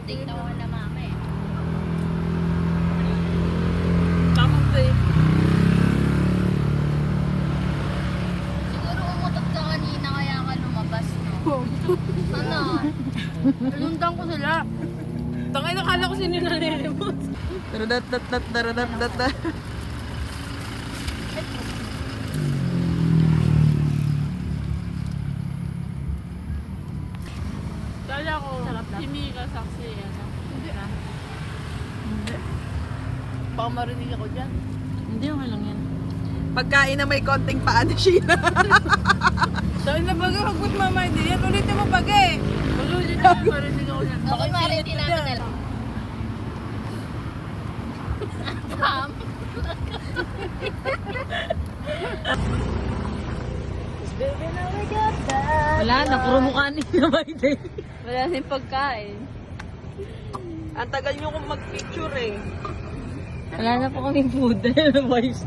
Date ako na mama eh. Tamang to eh. Siguro umutot ka kanina kaya ka lumabas, no? Ano? Lundan ko sila. Tangay, nakala ko sino nanilimot. Taradat. Kala ko, si Mika saksi yan. Hindi ah. Hindi. Baka marinig ako dyan. Hindi, okay lang yan. Pagkain na may konting paano siya. Dahil na baga, huwag mama, hindi yan. Ulitin mo baga eh. Ulitin na, marinig ako dyan. Okay, maritin namin na lang. Pam? Wala na, puro mukha niya ba hindi? Wala na yung pagkain. Ang tagal nyo kong mag-picture eh. Wala na po kaming food. Boys.